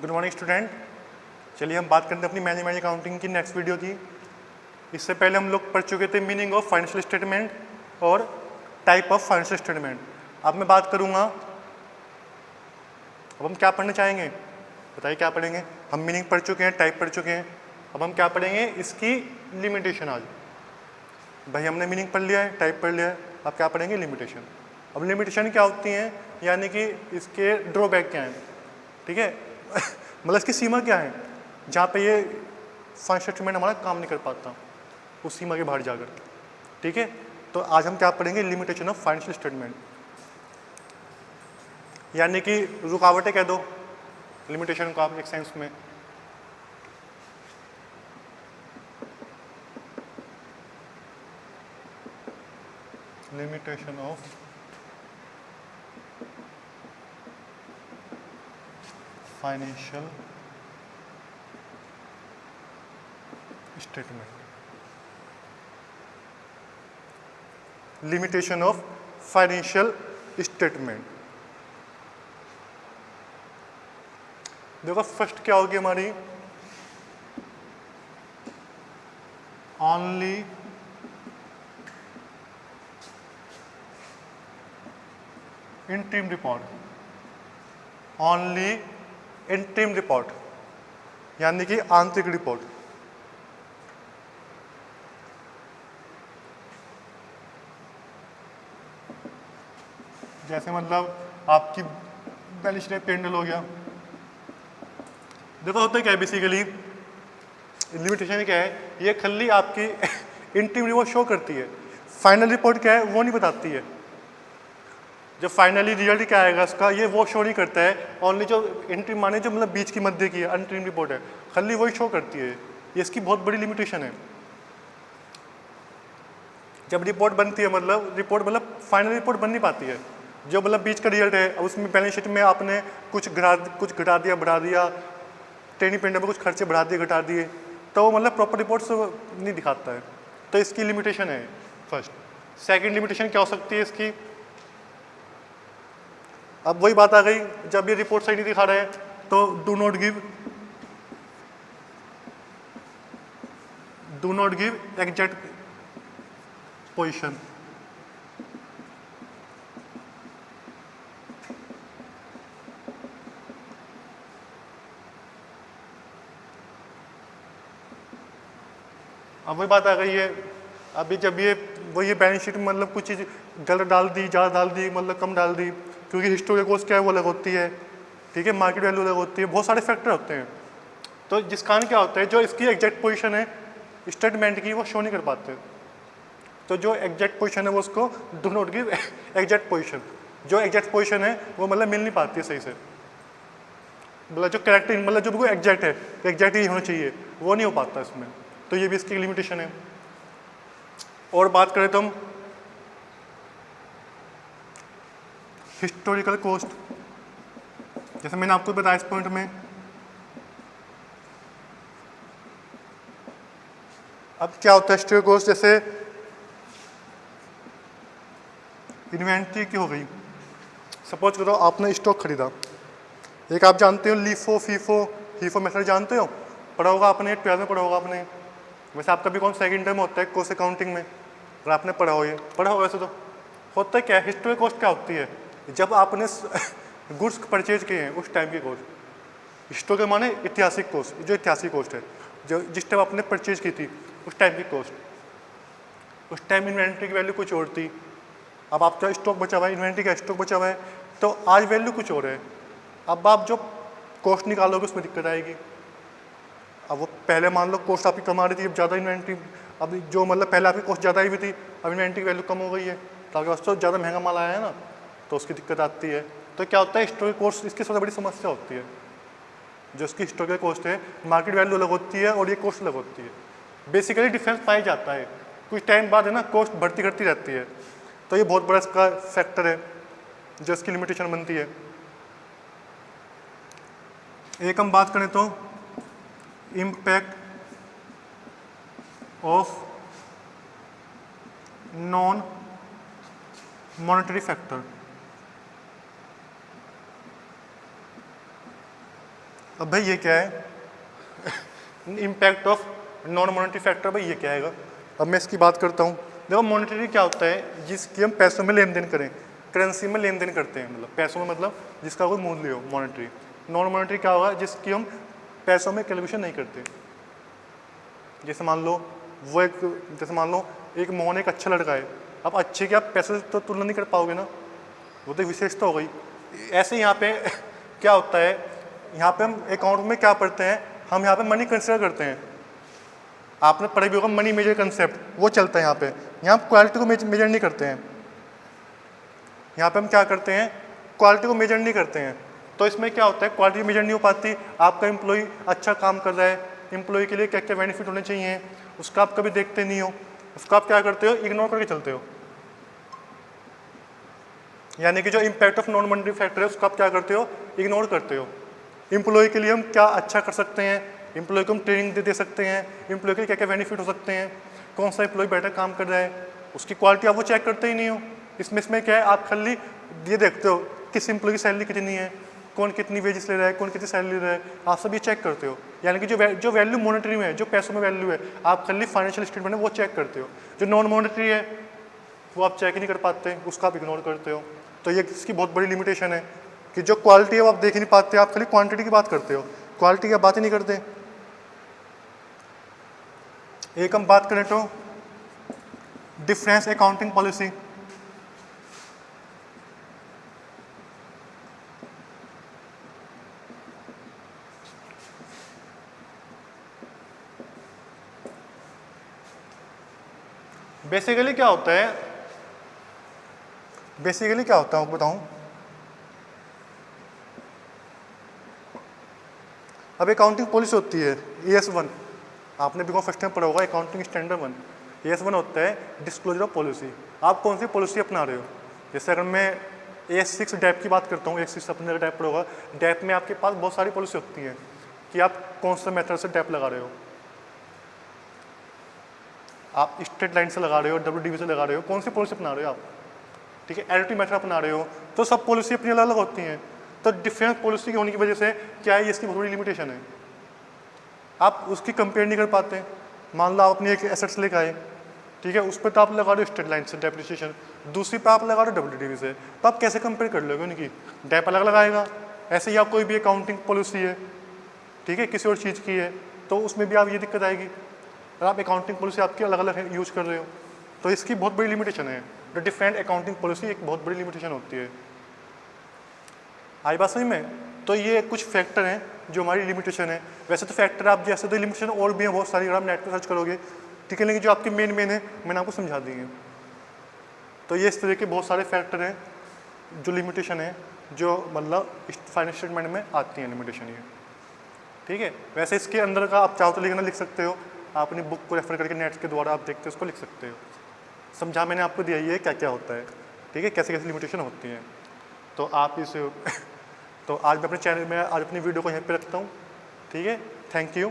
Good morning student. चलिए हम बात करते हैं अपनी मैनेजमेंट अकाउंटिंग की नेक्स्ट वीडियो की। इससे पहले हम लोग पढ़ चुके थे मीनिंग ऑफ फाइनेंशियल स्टेटमेंट और टाइप ऑफ फाइनेंशियल स्टेटमेंट। अब मैं बात करूंगा, अब हम क्या पढ़ना चाहेंगे, बताइए क्या पढ़ेंगे। हम मीनिंग पढ़ चुके हैं, टाइप पढ़ चुके हैं, अब हम क्या पढ़ेंगे, इसकी लिमिटेशन। आज भाई हमने मीनिंग पढ़ लिया है, टाइप पढ़ लिया है, अब क्या पढ़ेंगे, लिमिटेशन। अब लिमिटेशन क्या होती हैं, यानी कि इसके ड्रॉबैक क्या हैं, ठीक है मतलब इसकी सीमा क्या है, जहाँ पे ये फाइनेंशियल स्टेटमेंट हमारा काम नहीं कर पाता, उस सीमा के बाहर जाकर। ठीक है, तो आज हम क्या पढ़ेंगे, लिमिटेशन ऑफ फाइनेंशियल स्टेटमेंट, यानी कि रुकावटें कह दो लिमिटेशन को आप एक सेंस में। Limitation of financial statement, limitation of financial statement. देखो फर्स्ट क्या होगी हमारी, only interim report, only interim report यानी कि आंतरिक रिपोर्ट। जैसे मतलब आपकी बैलेंस शीट पेंडल हो गया। देखो होता है क्या है बेसिकली, लिमिटेशन क्या है, ये खाली आपकी इंटरिम रिपोर्ट शो करती है, फाइनल रिपोर्ट क्या है वो नहीं बताती है। जब फाइनली रिजल्ट क्या आएगा उसका, ये वो शो नहीं करता है, ओनली जो इंटरिम माने जो मतलब बीच की मध्य की है अंतरिम रिपोर्ट है, खाली वही शो करती है। ये इसकी बहुत बड़ी लिमिटेशन है। जब रिपोर्ट बनती है, मतलब रिपोर्ट मतलब फाइनल रिपोर्ट बन नहीं पाती है, जो मतलब बीच का रिजल्ट है, उसमें बैलेंस शीट में आपने कुछ घटा दिया बढ़ा दिया, ट्रेनिंग पेंडर में कुछ खर्चे बढ़ा दिए घटा दिए, तो वो मतलब प्रॉपर रिपोर्ट्स नहीं दिखाता है, तो इसकी लिमिटेशन है फर्स्ट। सेकंड लिमिटेशन क्या हो सकती है इसकी, अब वही बात आ गई, जब ये रिपोर्ट सही नहीं दिखा रहा है तो do not give exact position. अब वही बात आ गई है, अभी जब ये वही बैलेंस शीट में मतलब कुछ चीज़ गलत डाल दी, ज़्यादा डाल दी, मतलब कम डाल दी, क्योंकि हिस्टोरिकल कॉस्ट क्या है वो अलग होती है, ठीक है, मार्केट वैल्यू अलग होती है, बहुत सारे फैक्टर होते हैं। तो जिस कारण क्या होता है, जो इसकी एग्जैक्ट पोजीशन है स्टेटमेंट की वो शो नहीं कर पाते, तो जो एग्जैक्ट पोजीशन है वो उसको do not give exact position, जो एग्जैक्ट पोजीशन है वो मतलब मिल नहीं पाती है सही से, मतलब जो करेक्ट मतलब जो बिल्कुल एग्जैक्ट है, एग्जैक्ट ही होना चाहिए, वो नहीं हो पाता इसमें, तो ये भी इसकी लिमिटेशन है। और बात करें तो हम हिस्टोरिकल कॉस्ट, जैसे मैंने आपको बताया इस पॉइंट में, अब क्या होता है हिस्टोरिकल कॉस्ट, जैसे इन्वेंट्री की हो गई, सपोज करो आपने स्टॉक खरीदा, एक आप जानते हो लीफो फीफो हीफो मेथड जानते हो, पढ़ा होगा आपने, 12th में पढ़ा होगा आपने, वैसे आपका भी कौन सेकंड टर्म होता है कॉस्ट अकाउंटिंग में, अगर आपने पढ़ा हो, ये पढ़ा होगा वैसे तो। होता है क्या है, हिस्टोरिकल कॉस्ट क्या होती है, जब आपने गुड्स परचेज किए हैं उस टाइम की कॉस्ट, हिस्टोरिकल माने ऐतिहासिक कॉस्ट, जो ऐतिहासिक कॉस्ट है, जो जिस टाइम आपने परचेज की थी उस टाइम की कॉस्ट, उस टाइम इन्वेंट्री की वैल्यू कुछ और थी, अब आपका स्टॉक बचा हुआ है, इन्वेंट्री का स्टॉक बचा हुआ है, तो आज वैल्यू कुछ और है, अब आप जो कॉस्ट निकालोगे उसमें दिक्कत आएगी। अब वो पहले मान लो कॉस्ट आपकी कम आ रही थी, अब ज़्यादा इन्वेंट्री, अब जो मतलब पहले आपकी कॉस्ट ज़्यादा आई हुई थी, अब इन्वेंट्री की वैल्यू कम हो गई है, तो आपके पास तो ज़्यादा महंगा माल आया है ना, तो उसकी दिक्कत आती है। तो क्या होता है, हिस्टोरिकल कॉस्ट इसकी सबसे बड़ी समस्या होती है, जो इसकी हिस्टोरिकल कॉस्ट है, मार्केट वैल्यू अलग होती है और ये कॉस्ट अलग होती है, बेसिकली डिफरेंस पाया जाता है, कुछ टाइम बाद है ना कॉस्ट बढ़ती घटती रहती है, तो ये बहुत बड़ा इसका फैक्टर है जो इसकी लिमिटेशन बनती है। एक हम बात करें तो impact of non monetary factor. अब भाई ये क्या है, impact of non monetary factor, भाई ये क्या आएगा। अब मैं इसकी बात करता हूँ। देखो मॉनेटरी क्या होता है, जिसकी हम पैसों में लेन देन करें, करेंसी में लेन देन करते हैं, मतलब पैसों में, मतलब जिसका कोई मूल्य हो, मॉनेटरी। नॉन मॉनेटरी क्या होगा, जिसकी हम पैसों में कैलकुलेशन नहीं करते। जैसे मान लो जैसे मान लो एक मोहन एक अच्छा लड़का है, अब अच्छे की आप पैसे से तो तुलना नहीं कर पाओगे ना, वो तो विशेषता हो गई। ऐसे यहाँ पे क्या होता है, यहाँ पे हम अकाउंट में क्या पढ़ते हैं, हम यहाँ पे मनी कंसिडर करते हैं। आपने पढ़ा भी होगा मनी मेजर कंसेप्ट, वो चलता है यहाँ पे। यहाँ हम क्वालिटी को मेजर नहीं करते हैं, यहाँ पे हम क्या करते हैं, क्वालिटी को मेजर नहीं करते हैं। तो इसमें क्या होता है, क्वालिटी मेजर नहीं हो पाती। आपका एम्प्लॉय अच्छा काम कर रहा है, एम्प्लॉय के लिए क्या क्या बेनिफिट होने चाहिए, उसका आप कभी देखते नहीं हो, उसका आप क्या करते हो, इग्नोर करके चलते हो। यानी कि जो impact of non monetary factor है उसका आप क्या करते हो, इग्नोर करते हो। एम्प्लॉय के लिए हम क्या अच्छा कर सकते हैं, एम्प्लॉय को हम ट्रेनिंग दे सकते हैं, एम्प्लॉय के लिए क्या क्या बेनिफिट हो सकते हैं, कौन सा एम्प्लॉय बेटर काम कर रहा है, उसकी क्वालिटी आप वो चेक करते ही नहीं हो। इसमें क्या है, आप खाली ये देखते हो किस एम्प्लॉय की सैलरी कितनी है, कौन कितनी वेजेस ले रहा है, कौन कितनी सैलरी ले रहा है, आप सब ये चेक करते हो। यानी कि जो वैल्यू मॉनेटरी में है, जो पैसों में वैल्यू है, आप खाली फाइनेंशियल स्टेटमेंट में वो चेक करते हो। जो नॉन मॉनेटरी है वो आप चेक ही नहीं कर पाते, उसका आप इग्नोर करते हो। तो ये इसकी बहुत बड़ी लिमिटेशन है कि जो क्वालिटी है वो आप देख ही नहीं पाते, आप खाली क्वांटिटी की बात करते हो, क्वालिटी की बात ही नहीं करते। एक हम बात करें तो डिफरेंस अकाउंटिंग पॉलिसी। बेसिकली क्या होता है, बेसिकली क्या होता है आपको बताऊं। अब अकाउंटिंग पॉलिसी होती है AS1, आपने भी फर्स्ट टाइम पढ़ा होगा अकाउंटिंग स्टैंडर्ड 1। AS1 होता है डिस्क्लोजर ऑफ पॉलिसी, आप कौन सी पॉलिसी अपना रहे हो। जैसे अगर मैं AS6 डैप की बात करता हूँ, AS6 अपने डैप पढ़ा होगा, डैप में आपके पास बहुत सारी पॉलिसी होती हैं कि आप कौन सा मेथड से डैप लगा रहे हो, आप स्ट्रेट लाइन से लगा रहे हो, WDV से लगा रहे हो, कौन सी पॉलिसी अपना रहे हो आप, ठीक है, एडिटिव मेथड अपना रहे हो, तो सब पॉलिसी अपनी अलग अलग होती हैं। तो डिफरेंट पॉलिसी के होने की वजह से क्या है, इसकी बहुत बड़ी लिमिटेशन है, आप उसकी कंपेयर नहीं कर पाते। मान लो आप अपनी एक एसेट्स लेकर आए, ठीक है, उस पर तो आप लगा रहे हो स्ट्रेट लाइन से डेप्रिसिएशन, दूसरी पे आप लगा रहे हो WDV से, तो आप कैसे कंपेयर कर लोगे उनकी, डैप अलग लगाएगा। ऐसे ही आप कोई भी अकाउंटिंग पॉलिसी है, ठीक है, किसी और चीज़ की है, तो उसमें भी आप ये दिक्कत आएगी, और आप अकाउंटिंग पॉलिसी आपकी अलग अलग यूज़ कर रहे हो, तो इसकी बहुत बड़ी लिमिटेशन है। तो डिफरेंट अकाउंटिंग पॉलिसी एक बहुत बड़ी लिमिटेशन होती है। आई बात समझ में। तो ये कुछ फैक्टर हैं जो हमारी लिमिटेशन है। वैसे तो फैक्टर आप जैसे तो लिमिटेशन और भी हैं बहुत सारी, अगर आप नेट पर सर्च करोगे, ठीक है, लेकिन जो आपके मेन है मैंने आपको समझा दी है। तो ये इस तरह के बहुत सारे फैक्टर हैं जो लिमिटेशन है, जो मतलब फाइनेंशियल स्टेटमेंट में आती हैं लिमिटेशन ये, ठीक है। वैसे इसके अंदर का आप चाहो तो लिखना लिख सकते हो, आप अपनी बुक को रेफर करके नेट के द्वारा आप देखते हो उसको लिख सकते हो। समझा मैंने आपको दिया ये क्या क्या होता है, ठीक है, कैसे कैसे लिमिटेशन होती हैं। तो आप इसे तो आज मैं अपने चैनल में आज अपनी वीडियो को यहीं पे रखता हूँ, ठीक है, थैंक यू।